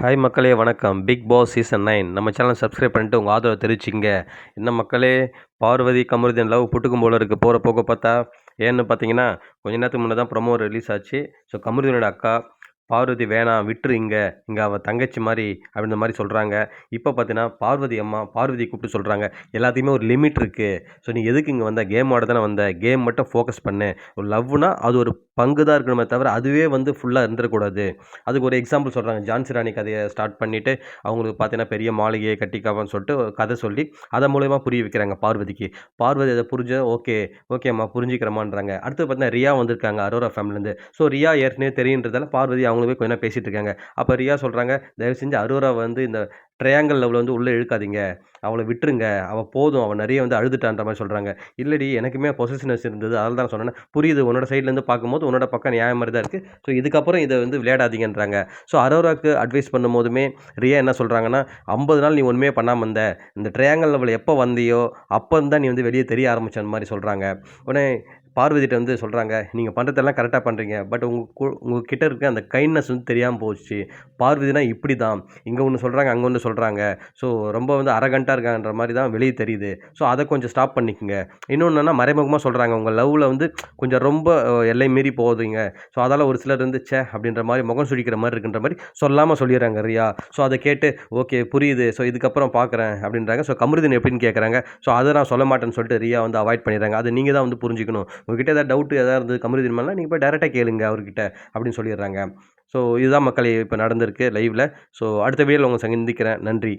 Hi மக்களே வணக்கம். Big Boss season 9 நம்ம சேனலை சப்ஸ்கிரைப் பண்ணிட்டு உங்கள் ஆதரவை தெரிவிச்சிங்க. என்ன மக்களே, பார்வதி கமருதீன் லவ் புட்டுக்கும் போல இருக்குது போகிற போக்க பார்த்தா. ஏன்னு பார்த்தீங்கன்னா, கொஞ்ச நேரத்துக்கு முன்னே தான் ப்ரொமோ ரிலீஸ் ஆச்சு. ஸோ கமருதீனோட அக்கா பார்வதி வேணாம் விட்டுரு, இங்கே அவள் தங்கச்சி மாதிரி அப்படின்ற மாதிரி சொல்கிறாங்க. இப்போ பார்த்தீங்கன்னா பார்வதி அம்மா பார்வதி கூப்பிட்டு சொல்கிறாங்க, எல்லாத்தையுமே ஒரு லிமிட் இருக்குது. ஸோ நீ எதுக்கு இங்கே வந்த? கேம் ஆட தானே வந்த, கேம் மட்டும் ஃபோக்கஸ் பண்ணு. ஒரு லவ்னா அது ஒரு பங்கு தான் இருக்கணுமே தவிர அதுவே வந்து ஃபுல்லாக இருந்துடக்கூடாது. அதுக்கு ஒரு எக்ஸாம்பிள் சொல்கிறாங்க. ஜான்சி ராணி கதையை ஸ்டார்ட் பண்ணிவிட்டு அவங்களுக்கு பார்த்தீங்கன்னா பெரிய மாளிகையை கட்டிக்காவான்னு சொல்லிட்டு ஒரு கதை சொல்லி அதன் மூலயமா புரிய வைக்கிறாங்க பார்வதிக்கு. பார்வதி அதை புரிஞ்ச ஓகேம்மா புரிஞ்சுக்கிறமான்றாங்க. அடுத்து பார்த்தீங்கன்னா ரியா வந்திருக்காங்க அரோரா ஃபேமிலிலேருந்து. ஸோ ரியா ஏற்கனவே தெரியுன்றதால பார்வதி அவங்களே கொஞ்ச நேரம் பேசிகிட்டு இருக்காங்க. அப்போ ரியா சொல்கிறாங்க, தயவு செஞ்சு அரோரா வந்து இந்த ட்ரையாங்கிள் லெவலில் வந்து உள்ளே இழுக்காதீங்க, அவளை விட்டுருங்க, அவள் போதும், அவள் நிறைய வந்து அழுதுட்டான்ற மாதிரி சொல்கிறாங்க. இல்லடி எனக்குமே பொசசிவ்னஸ் இருந்தது, அதனால தான் சொன்னேன். புரியுது, உன்னோட சைட்லேருந்து பார்க்கும்போது உன்னோட பக்கம் நியாயம் மாதிரி தான் இருக்குது. ஸோ இதுக்கப்புறம் இதை வந்து விளையாடாதீங்கன்றாங்க. ஸோ அரோராவுக்கு அட்வைஸ் பண்ணும்போதுமே ரியா என்ன சொல்கிறாங்கன்னா, 50 நாள் நீ ஒன்றுமே பண்ணாமல் இருந்த, இந்த ட்ரையாங்கிள் லெவல் எப்போ வந்தியோ அப்போ தான் நீ வந்து வெளியே தெரிய ஆரம்பிச்ச மாதிரி சொல்கிறாங்க. உடனே பார்வதிட்ட வந்து சொல்கிறாங்க, நீங்கள் பண்ணுறதெல்லாம் கரெக்டாக பண்ணுறீங்க, பட் உங்கள் கிட்ட இருக்க அந்த கைண்ட்னஸ் வந்து தெரியாமல் போச்சு. பார்வதினா இப்படி தான், இங்கே ஒன்று சொல்கிறாங்க அங்கே ஒன்று சொல்கிறாங்க. ஸோ ரொம்ப வந்து அரகண்ட்டாக இருக்காங்கன்ற மாதிரி தான் வெளியே தெரியுது. ஸோ அதை கொஞ்சம் ஸ்டாப் பண்ணிக்கங்க. இன்னொன்று என்னன்னா மறைமுகமாக சொல்கிறாங்க, உங்கள் லவ்வில் வந்து கொஞ்சம் ரொம்ப எல்லை மீறி போகுதுங்க. ஸோ அதால் ஒரு சிலர் வந்து அப்படின்ற மாதிரி முகம் சுழிக்கிற மாதிரி இருக்குன்ற மாதிரி சொல்லாமல் சொல்லிடுறாங்க ரியா. ஸோ அதை கேட்டு ஓகே புரியுது, ஸோ இதுக்கப்புறம் பார்க்குறேன் அப்படின்றாங்க. ஸோ கமருதீன் எப்படின்னு கேட்குறாங்க. ஸோ அதை நான் சொல்ல மாட்டேன்னு சொல்லிட்டு ரியா வந்து அவாய்ட் பண்ணிடுறாங்க. அது நீங்கள் தான் வந்து புரிஞ்சுக்கணும். உங்ககிட்ட ஏதாவது டவுட் ஏதாவது இருந்தது கமருதீன் மேலே, நீங்கள் போய் டேரெக்டாக கேளுங்க அவர்கிட்ட அப்படின்னு சொல்லிடுறாங்க. ஸோ இதுதான் மக்களே இப்போ நடந்திருக்கு லைவில். ஸோ அடுத்த வீடியோவில் உங்களை சந்திக்கிறேன். நன்றி.